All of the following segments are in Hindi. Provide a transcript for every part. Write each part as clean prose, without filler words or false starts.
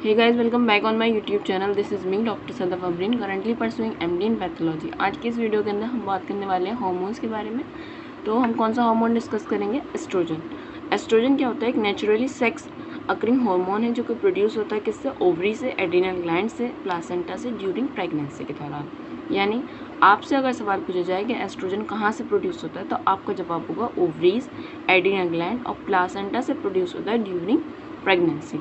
Hey guys, welcome back on my YouTube channel. This is me, Dr. Sadaf Abrin, currently pursuing MD in pathology. आज की इस वीडियो के अंदर हम बात करने वाले हैं हार्मोन्स के बारे में। तो हम कौन सा हार्मोन डिस्कस करेंगे? एस्ट्रोजन। एस्ट्रोजन क्या होता है? एक नेचुरली सेक्स अकरिंग हार्मोन है जो कि प्रोड्यूस होता है किससे? ओवरी से, एड्रिनल ग्लैंड से, प्लासेंटा से ड्यूरिंग प्रेगनेंसी के दौरान। यानी आपसे अगर सवाल पूछा जाए कि एस्ट्रोजन कहाँ से प्रोड्यूस होता है, तो आपका जवाब होगा ओवरीज, एड्रिनल ग्लैंड और प्लासेंटा से प्रोड्यूस होता है ड्यूरिंग प्रेगनेंसी।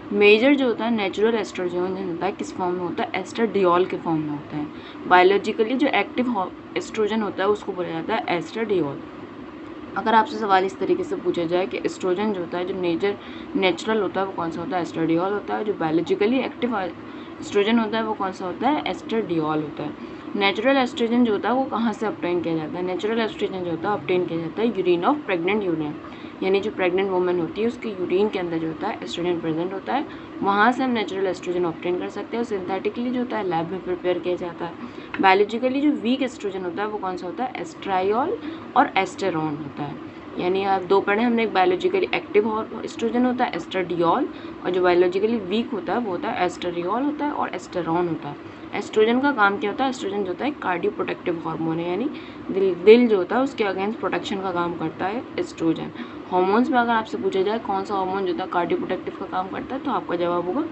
मेजर जो होता है नेचुरल एस्ट्रोजन होता है किस फॉर्म में होता है? एस्ट्राडियोल के फॉर्म में होता है। बायोलॉजिकली जो एक्टिव एस्ट्रोजन होता है उसको बोला जाता है एस्ट्राडियोल। अगर आपसे सवाल इस तरीके से पूछा जाए कि एस्ट्रोजन जो होता है जो नेचुरल होता है वो कौन सा होता है? एस्ट्राडियोल होता है। जो बायोलॉजिकली एक्टिव एस्ट्रोजन होता है वो कौन सा होता है? एस्ट्राडियोल होता है। नेचुरल एस्ट्रोजन जो होता है वो कहाँ से ऑब्टेन किया जाता है? नेचुरल एस्ट्रोजन जो होता है ऑब्टेन किया जाता है यूरिन ऑफ प्रेग्नेंट यूरिन, यानी जो प्रेग्नेंट वुमेन होती है उसके यूरिन के अंदर जो होता है एस्ट्रोजन प्रेजेंट होता है, वहाँ से हम नेचुरल एस्ट्रोजन ऑब्टेन कर सकते हैं। और सिंथेटिकली जो होता है लैब में प्रिपेयर किया जाता है। बायोलॉजिकली जो वीक एस्ट्रोजन होता है वो कौन सा होता है? एस्ट्रायोल और एस्टेरॉन होता है। यानी आप दो पढ़े हमने, एक बायोलॉजिकली एक्टिव एस्ट्रोजन होता है एस्ट्राडियोल, और जो बायोलॉजिकली वीक होता है वो होता है एस्ट्राडियोल होता है और एस्टेरॉन होता है। एस्ट्रोजन का काम क्या होता है? एस्ट्रोजन जो होता है कार्डियो प्रोटेक्टिव हार्मोन है, यानी दिल जो होता है उसके अगेंस्ट प्रोटेक्शन का काम करता है एस्ट्रोजन। हार्मोन्स में अगर आपसे पूछा जाए कौन सा हार्मोन जो होता है कार्डियो प्रोटेक्टिव का काम करता है, तो आपका जवाब होगा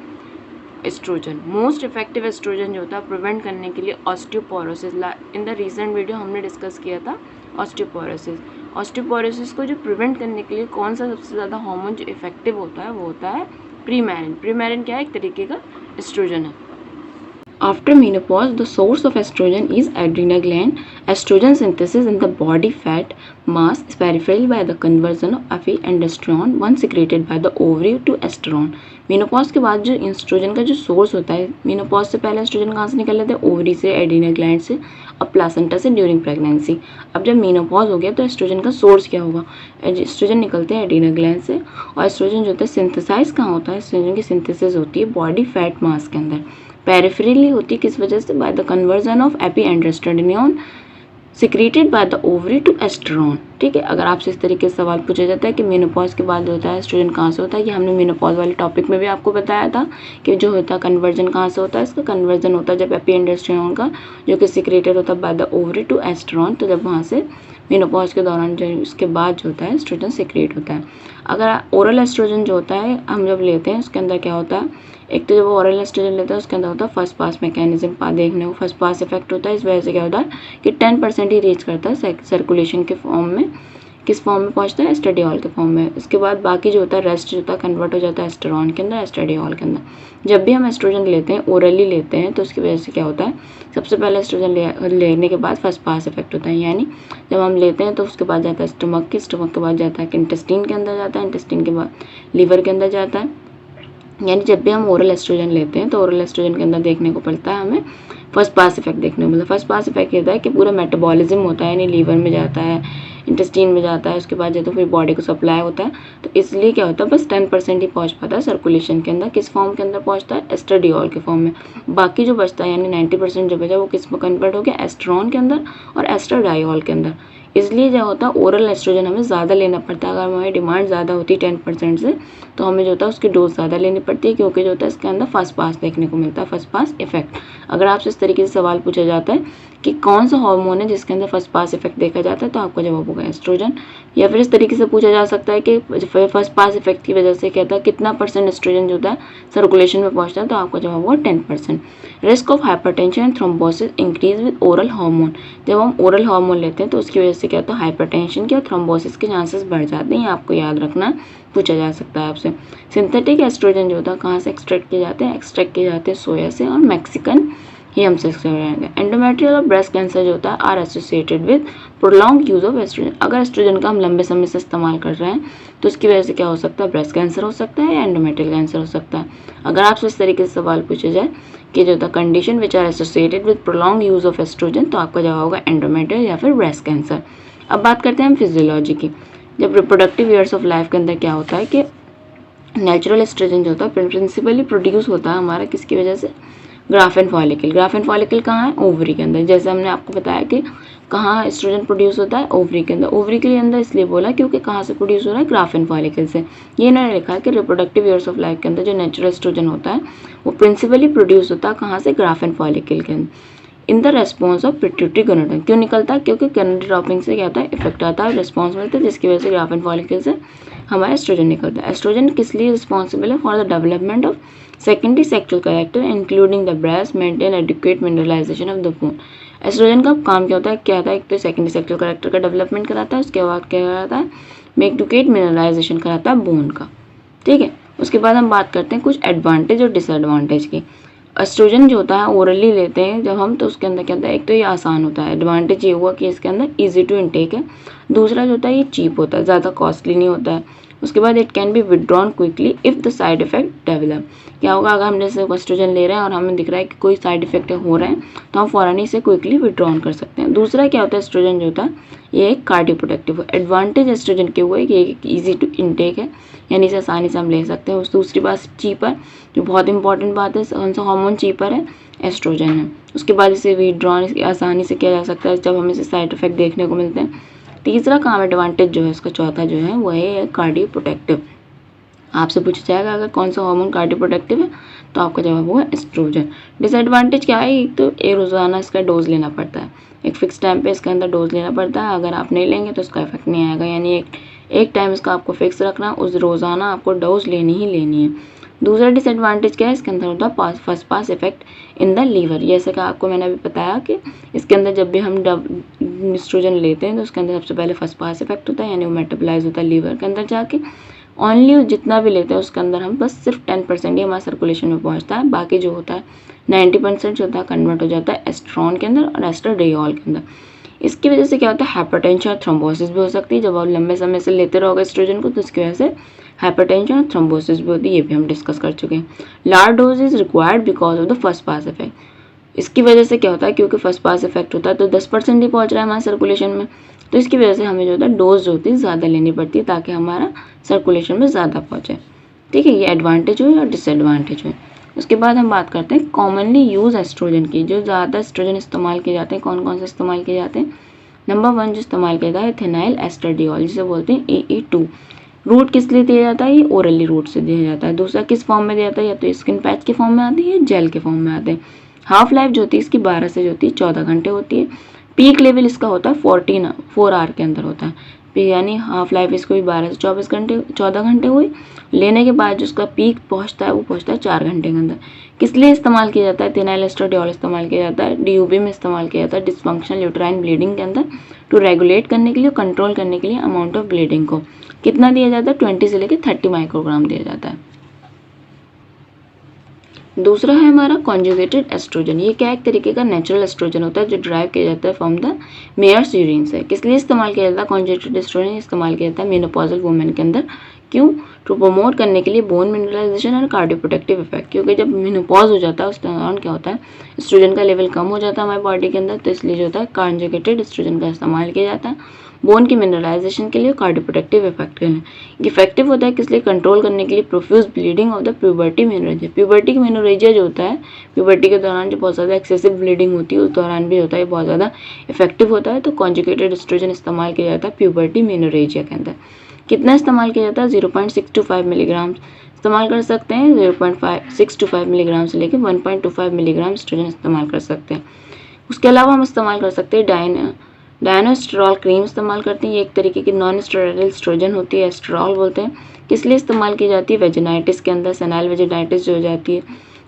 एस्ट्रोजन। मोस्ट इफेक्टिव एस्ट्रोजन जो होता है प्रिवेंट करने के लिए osteoporosis, in the recent video हमने डिस्कस किया था ऑस्टियोपोरोसिस। ऑस्टियोपोरोसिस को जो प्रिवेंट करने के लिए कौन सा सबसे ज़्यादा हार्मोन जो इफेक्टिव होता है वो होता है प्रीमेरिन। प्रीमेरिन क्या है? एक तरीके का एस्ट्रोजन है। After menopause, the source of estrogen is adrenal gland. Estrogen synthesis in the body fat mass is verified by the conversion of epiandrosterone, one secreted by the ovary, to estrone. Menopause के बाद जो एस्ट्रोजन का जो सोर्स होता है, मेनोपॉज से पहले एस्ट्रोजन कहाँ से निकल लेते हैं? ओवरी से, एड्रिनल ग्लैंड से और प्लासेंटा से ड्यूरिंग प्रेगनेंसी। अब जब मेनोपॉज हो गया तो एस्ट्रोजन का सोर्स क्या होगा? एस्ट्रोजन निकलते हैं एड्रिनल ग्लैंड से, और एस्ट्रोजन जो होता है सिंथेसाइज कहाँ होता है? एस्ट्रोजन की सिंथेसिस होती है बॉडी फैट मास के अंदर। पेरिफेरली होती है किस वजह से? By the conversion of epiandrosterone secreted by the ovary to estrone. ठीक है, अगर आपसे इस तरीके से सवाल पूछा जाता है कि मेनोपॉज के बाद जो होता है एस्ट्रोजन कहाँ से होता है, ये हमने मेनोपॉज वाले टॉपिक में भी आपको बताया था कि जो होता है कन्वर्जन कहाँ से होता है? इसका कन्वर्जन होता है जब एपिएंड्रोस्टेरोन का जो कि सिक्रेटेड होता है by the ovary to estrone, तो जब वहाँ से मेनोपॉज के दौरान जो उसके बाद जो होता है एस्ट्रोजन सिक्रेट होता है। अगर ओरल एस्ट्रोजन जो होता है हम जब लेते हैं उसके अंदर क्या होता है? एक तो जब ओरल एस्ट्रोजन लेते हैं उसके अंदर होता है फर्स्ट पास मैकेनिज्म, देखने को फर्स्ट पास इफेक्ट होता है। इस वजह से क्या होता है कि 10% ही रीच करता है सर्कुलेशन के फॉर्म में। किस फॉर्म में पहुंचता है? एस्ट्राडियोल के फॉर्म में। इसके बाद बाकी जो होता है रेस्ट जो होता है कन्वर्ट हो जाता है एस्टेरॉन के अंदर, एस्ट्राडियोल के अंदर। जब भी हम एस्ट्रोजन लेते हैं, ओरली लेते हैं, तो उसकी वजह से क्या होता है? सबसे पहले एस्ट्रोजन लेने के बाद फर्स्ट पास इफेक्ट होता है, यानी जब हम लेते हैं तो उसके बाद जाता है स्टमक के बाद जाता है इंटेस्टिन के अंदर जाता है, इंटेस्टिन के बाद लीवर के अंदर जाता है। यानी जब भी हम ओरल एस्ट्रोजन लेते हैं तो ओरल एस्ट्रोजन के अंदर देखने को पड़ता है हमें फर्स्ट पास इफेक्ट देखने को मिलता है। फर्स्ट पास इफेक्ट ये होता है कि पूरा मेटाबॉलिज्म होता है, यानी लीवर में जाता है, इंटेस्टीन में जाता है, उसके बाद जो तो फिर बॉडी को सप्लाई होता है। तो इसलिए क्या होता है बस 10% ही पहुंच पाता है सर्कुलेशन के अंदर। किस फॉर्म के अंदर पहुंचता है? एस्ट्राडियोल के फॉर्म में। बाकी जो बचता है यानी 90% जो बचा वो किस में कन्वर्ट हो गया? एस्ट्रॉन के अंदर और एस्ट्राडायोल के अंदर। इसलिए जो होता है ओरल एस्ट्रोजन हमें ज़्यादा लेना पड़ता है। अगर हमारी डिमांड ज़्यादा होती है 10% से, तो हमें जो होता है उसकी डोज ज़्यादा लेनी पड़ती है, क्योंकि जो होता है इसके अंदर फर्स्ट पास देखने को मिलता है, फर्स्ट पास इफेक्ट। अगर आपसे इस तरीके से सवाल पूछा जाता है कि कौन सा हार्मोन है जिसके अंदर फर्स्ट पास इफेक्ट देखा जाता है, तो आपका जवाब होगा एस्ट्रोजन। या फिर इस तरीके से पूछा जा सकता है कि फर्स्ट पास इफेक्ट की वजह से कहता है कितना % एस्ट्रोजन जो होता है सर्कुलेशन में पहुंचता है, तो आपका जवाब होगा 10%। Risk of hypertension and thrombosis increase with oral hormone. जब हम ओरल हार्मोन लेते हैं तो उसकी वजह से क्या होता है? हाइपरटेंशन के और थ्रोम्बोसिस के चांसेस बढ़ जाते हैं। आपको याद रखना, पूछा जा सकता है आपसे। सिंथेटिक एस्ट्रोजन जो होता है कहाँ से एक्सट्रैक्ट किए जाते हैं? एक्सट्रैक्ट किए जाते हैं सोया से और मैक्सिकन हमसे एंडोमेट्रियल और ब्रेस्ट कैंसर जो होता है are associated with prolong use of estrogen. अगर एस्ट्रोजन का हम लंबे समय से इस्तेमाल कर रहे हैं तो उसकी वजह से क्या हो सकता है? ब्रेस्ट कैंसर हो सकता है या एंडोमेट्रियल कैंसर हो सकता है। अगर आपसे इस तरीके से सवाल पूछा जाए कि जो होता है condition which are associated with prolong use of estrogen, तो आपका जवाब होगा एंडोमेट्रियल या फिर ब्रेस्ट कैंसर। अब बात करते हैं हम फिजियोलॉजी की। जब रिप्रोडक्टिव ईयर्स ऑफ लाइफ के अंदर क्या होता है कि नेचुरल एस्ट्रोजन जो होता है प्रिंसिपली प्रोड्यूस होता है हमारा किसकी वजह से? ग्राफेन फॉलिकल। ग्राफेन फॉलिकल कहाँ है? ओवरी के अंदर। जैसे हमने आपको बताया कि कहाँ एस्ट्रोजन प्रोड्यूस होता है? ओवरी के अंदर। ओवरी के अंदर इसलिए बोला क्योंकि कहाँ से प्रोड्यूस हो रहा है? ग्राफिन फॉलिकल से। ये इन्होंने लिखा है कि रिप्रोडक्टिव ईयर्स ऑफ लाइफ के अंदर जो नेचुरल एस्ट्रोजन होता है वो प्रिंसिपली प्रोड्यूस होता है कहाँ से? ग्राफिन फॉलिकल के अंदर। In the response of pituitary gonadotropin. क्यों निकलता है? क्योंकि गोनाडोट्रॉपिंग से क्या होता है? इफेक्ट आता है, रिस्पॉन्स मिलता है, जिसकी वजह से ग्राफिन फॉलिकल से हमारा एस्ट्रोजन निकलता है। एस्ट्रोजन किस लिए रिस्पॉन्सिबल है? For the development of secondary sexual character including the breast, maintain adequate mineralization of the bone. Estrogen का काम क्या होता है? क्या होता है? एक तो सेकेंडरी सेक्सुअल कैरेक्टर का डेवलपमेंट कराता है, उसके बाद क्या कराता है? एडिक्वेट मिनरलाइजेशन कराता है बोन का। ठीक है, उसके बाद हम बात करते हैं कुछ एडवांटेज और डिसएडवांटेज की। एस्ट्रोजन जो होता है ओरली लेते हैं जब हम, तो उसके अंदर क्या होता है? एक तो ये आसान होता है, एडवांटेज ये हुआ कि इसके अंदर इजी टू इनटेक है। दूसरा जो होता है ये चीप होता है, ज़्यादा कॉस्टली नहीं होता है। उसके बाद it can be withdrawn quickly if the side effect develop. क्या होगा अगर हम जैसे एस्ट्रोजन ले रहे हैं और हमें दिख रहा है कि कोई साइड इफेक्ट हो रहे हैं तो हम फ़ौरन ही से क्विकली विदड्रॉन कर सकते हैं। दूसरा क्या होता है? एस्ट्रोजन जो होता है ये एक कार्डियोप्रोटेक्टिव है। एडवांटेज एस्ट्रोजन के हुए कि ये ईजी टू इनटेक है, यानी इसे आसानी से हम ले सकते हैं। दूसरी बात चीपर, जो बहुत इंपॉर्टेंट बात है, कौन सा हार्मोन चीपर है? एस्ट्रोजन है। उसके बाद इसे विदड्रॉन आसानी से किया जा सकता है जब हमें इसे साइड इफेक्ट देखने को मिलते हैं। तीसरा काम एडवांटेज जो है इसका, चौथा जो है वो है कार्डियो प्रोटेक्टिव। आपसे पूछा जाएगा अगर कौन सा हार्मोन कार्डियो प्रोटेक्टिव है तो आपका जवाब होगा एस्ट्रोजन। डिसएडवांटेज क्या है? एक तो एक रोज़ाना इसका डोज लेना पड़ता है, एक फिक्स टाइम पे इसके अंदर डोज लेना पड़ता है। अगर आप नहीं लेंगे तो इसका इफेक्ट नहीं आएगा, यानी एक टाइम इसका आपको फिक्स रखना, उस रोज़ाना आपको डोज लेनी ही लेनी है। दूसरा डिसएडवांटेज क्या है? इसके अंदर होता है first pass effect in the liver. जैसे कि आपको मैंने अभी बताया कि इसके अंदर जब भी हम एस्ट्रोजन लेते हैं तो उसके अंदर सबसे पहले फर्स्ट पास इफेक्ट होता है, यानी वो मेटाबोलाइज होता है लीवर के अंदर जाके। ओनली जितना भी लेते हैं उसके अंदर हम बस सिर्फ 10% ही हमारे सर्कुलेशन में पहुंचता है, बाकी जो होता है 90% जो होता है कन्वर्ट हो जाता है एस्ट्रॉन के अंदर और एस्ट्राडियोल के अंदर। इसकी वजह से क्या होता है? हाइपरटेंशन और थ्रोम्बोसिस भी हो सकती है। जब आप लंबे समय से लेते रहोगे एस्ट्रोजन को तो इसकी वजह से हाइपरटेंशन और थ्रोम्बोसिस भी होती है, ये भी हम डिस्कस कर चुके हैं। Large dose is required because of the first pass effect. इसकी वजह से क्या होता है? क्योंकि फर्स्ट पास इफेक्ट होता है तो 10% ही पहुंच रहा है हमारे सर्कुलेशन में, तो इसकी वजह से हमें जो होता है डोज जो होती है ज़्यादा लेनी पड़ती है ताकि हमारा सर्कुलेशन में ज़्यादा पहुंचे। ठीक है, ये एडवांटेज हुई और डिसएडवांटेज हुई। उसके बाद हम बात करते हैं कॉमनली यूज एस्ट्रोजन की। जो ज़्यादा एस्ट्रोजन इस्तेमाल किए जाते हैं, कौन कौन से इस्तेमाल किए जाते हैं? नंबर 1 जो इस्तेमाल किया जाता है फिनाइल एस्ट्राडियोल, जिसे बोलते हैं AE2। रूट किस लिए दिया जाता है? ये ओरली रूट से दिया जाता है। दूसरा किस फॉर्म में दिया जाता है? या तो स्किन पैच के फॉर्म में आती है या जेल के फॉर्म में आते हैं। हाफ लाइफ जो होती है इसकी 12 से जो होती है 14 घंटे होती है। पीक लेवल इसका होता है 4 आवर के अंदर होता है, यानी हाफ लाइफ इसको भी 12 से 14 घंटे हुई। लेने के बाद जो उसका पीक पहुंचता है वो पहुंचता है 4 घंटे के अंदर। किस लिए इस्तेमाल किया जाता है? फिनाइल एस्ट्राडियोल इस्तेमाल किया जाता है DUB में इस्तेमाल किया जाता है डिस्फंक्शनल यूट्राइन ब्लीडिंग के अंदर, टू रेगुलेट करने के लिए, कंट्रोल करने के लिए अमाउंट ऑफ ब्लीडिंग को। कितना दिया जाता है? 20 से लेकर 30 माइक्रोग्राम दिया जाता है। दूसरा है हमारा कॉन्जुगेटेड एस्ट्रोजन। ये क्या एक तरीके का नेचुरल एस्ट्रोजन होता है जो ड्राइव किया जाता है फ्रॉम द मेयर्स यूरिन से। किस लिए इस्तेमाल किया जाता है? कॉन्जुगेटेड एस्ट्रोजन इस्तेमाल किया जाता है मेनोपॉजल वुमेन के अंदर। क्यों? टू प्रमोट करने के लिए बोन मिनरलाइजेशन और कार्डियोप्रोटेक्टिव इफेक्ट। क्योंकि जब मेनोपॉज हो जाता है उस दौरान क्या होता है? एस्ट्रोजन का लेवल कम हो जाता है हमारी बॉडी के अंदर, तो इसलिए जो होता है कॉन्जुगेटेड एस्ट्रोजन का इस्तेमाल किया जाता है बोन की मिनरलाइजेशन के लिए, कार्डियोप्रोटेक्टिव इफेक्ट के लिए। इफेक्टिव होता है किस लिए? कंट्रोल करने के लिए profuse bleeding of the puberty menorrhagia. Puberty की मेनोरेजिया जो होता है, प्यूबर्टी के दौरान जो बहुत ज़्यादा एक्सेसिव ब्लीडिंग होती है उस दौरान भी होता है, बहुत ज़्यादा इफेक्टिव होता है। तो कॉन्जुगेटेड एस्ट्रोजन इस्तेमाल किया जाता है प्यूबर्टी मेनोरेजिया के अंदर। कितना इस्तेमाल किया जाता है? 0.625 मिलीग्राम इस्तेमाल कर सकते हैं। 0.625 मिलीग्राम से लेकर 1.25 मिलीग्राम एस्ट्रोजन इस्तेमाल कर सकते हैं। उसके अलावा हम इस्तेमाल कर सकते हैं डायनोस्टेरॉल क्रीम इस्तेमाल करते हैं। ये एक तरीके की नॉन स्टेरॉइडल एस्ट्रोजन होती है, एस्ट्रॉल बोलते हैं। किस लिए इस्तेमाल की जाती है? वेजिनाइटिस के अंदर, सेनाइल वेजिनाइटिस जो हो जाती है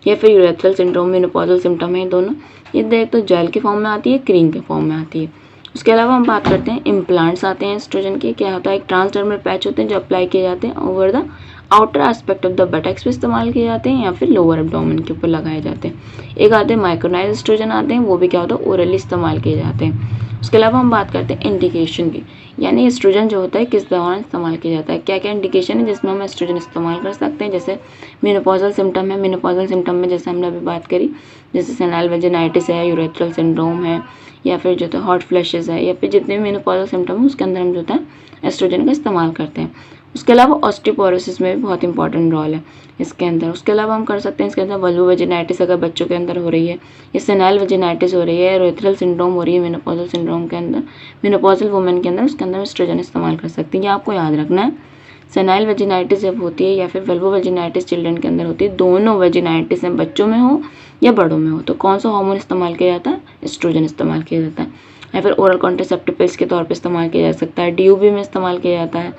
या फिर यूरेथ्रल सिंड्रोम, मेनोपॉजल सिम्टम है दोनों। ये देख तो जेल के फॉर्म में आती है, क्रीम के फॉर्म में आती है। उसके अलावा हम बात करते हैं इम्प्लांट्स आते हैं एस्ट्रोजन के। क्या होता है? एक ट्रांसडर्मल पैच होते हैं जो अप्लाई किए जाते हैं over the outer aspect of the buttocks पे इस्तेमाल किए जाते हैं या फिर लोअर एब्डोमेन के ऊपर लगाए जाते हैं। एक आते हैं माइक्रोनाइज एस्ट्रोजन आते हैं, वो भी क्या होता है? ओरली इस्तेमाल किए जाते हैं। उसके अलावा हम बात करते हैं इंडिकेशन की, यानी एस्ट्रोजन जो होता है किस दौरान इस्तेमाल किया जाता है, क्या क्या इंडिकेशन है जिसमें हम एस्ट्रोजन इस्तेमाल कर सकते हैं। जैसे मेनोपॉजल सिम्टम है, मेनोपॉजल सिम्टम में जैसे हमने अभी बात करी, जैसे सेनाइल वेजिनाइटिस है, यूरेथ्रल सिंड्रोम है, या फिर जो है हॉट फ्लैशेस है, या फिर जितने भी मेनोपॉजल सिम्टम है उसके अंदर हम जो है एस्ट्रोजन का इस्तेमाल करते हैं। उसके अलावा ऑस्टियोपोरोसिस में भी बहुत इंपॉर्टेंट रोल है इसके अंदर। उसके अलावा हम कर सकते हैं इसके अंदर वल्वोवेजिनाइटिस अगर बच्चों के अंदर हो रही है, या सेनाइल वेजिनाइटिस हो रही है, यूरेथ्रल सिंड्रोम हो रही है मेनोपॉजल सिंड्रोम के अंदर, मेनोपॉजल वुमेन के अंदर, उसके अंदर एस्ट्रोजन इस्तेमाल कर सकते हैं। ये आपको याद रखना है। सेनाइल वेजिनाइटिस जब होती है या फिर वल्वोवेजिनाइटिस चिल्ड्रन के अंदर होती है, दोनों वेजिनाइटिस में बच्चों में हो या बड़ों में हो, तो कौन सा हार्मोन इस्तेमाल किया जाता है? एस्ट्रोजन इस्तेमाल किया जाता है। या फिर ओरल कॉन्ट्रासेप्टिव पिल्स के तौर पर इस्तेमाल किया जा सकता है, DUB में इस्तेमाल किया जाता है,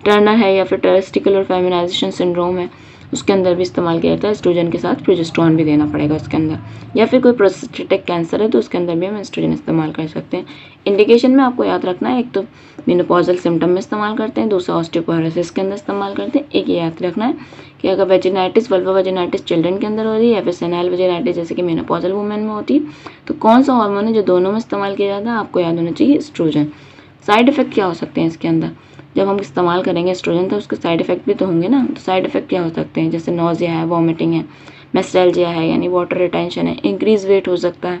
टर्नर है या फिर टेस्टिकुलर फेमिनाइजेशन सिंड्रोम है, उसके अंदर भी इस्तेमाल किया जाता है। एस्ट्रोजन के साथ प्रोजेस्टेरोन भी देना पड़ेगा उसके अंदर। या फिर कोई प्रोस्टेटिक कैंसर है तो उसके अंदर भी हम एस्ट्रोजन इस्तेमाल कर सकते हैं। इंडिकेशन में आपको याद रखना है, एक तो मेनोपॉजल सिम्टम में इस्तेमाल करते हैं, दूसरा ऑस्टियोपोरोसिस के अंदर इस्तेमाल करते हैं। एक ये याद रखना है कि अगर वेजिनाइटिस वल्वोवेजिनाइटिस चिल्ड्रन के अंदर हो रही है या फिर सेनाइल वेजिनाइटिस जैसे कि मेनोपॉजल वुमेन में होती है, तो कौन सा हार्मोन है जो दोनों में इस्तेमाल किया जाता है? आपको याद होना चाहिए एस्ट्रोजन। साइड इफेक्ट क्या हो सकते हैं इसके अंदर? जब हम इस्तेमाल करेंगे एस्ट्रोजन तो उसके साइड इफेक्ट भी तो होंगे ना। तो साइड इफेक्ट क्या हो सकते हैं? जैसे नोजिया है, वॉमिटिंग है, मेस्टैल्जिया है यानी वाटर रिटेंशन है, इंक्रीज वेट हो सकता है,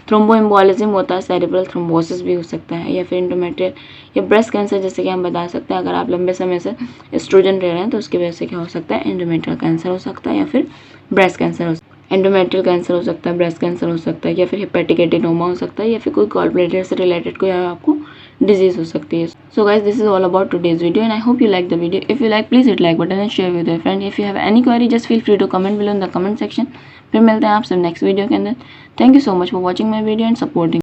थ्रोम्बोएम्बोलिज्म होता है, सेरेब्रल थ्रोम्बोसिस भी हो सकता है, या फिर इंडोमेट्रियल या ब्रेस्ट कैंसर जैसे कि हम बता सकते हैं अगर आप लंबे समय से एस्ट्रोजन ले रहे हैं तो उसकी वजह से क्या हो सकता है? एंडोमेट्रियल कैंसर हो सकता है या फिर ब्रेस्ट कैंसर हो सकता है। एंडोमेट्रियल कैंसर हो सकता है, ब्रेस्ट कैंसर हो सकता है, या फिर हेपेटिक एडिनोमा हो सकता है, या फिर कोई गॉल ब्लैडर से रिलेटेड कोई आपको डिजीज हो सकती है। So guys, this is all about today's video and I hope you like the video. If you like please hit like button and share with your friend. If you have any query just feel free to comment below in the comment section. फिर मिलते हैं आपसे नेक्स्ट वीडियो के अंदर। Thank you so much for watching my video and supporting.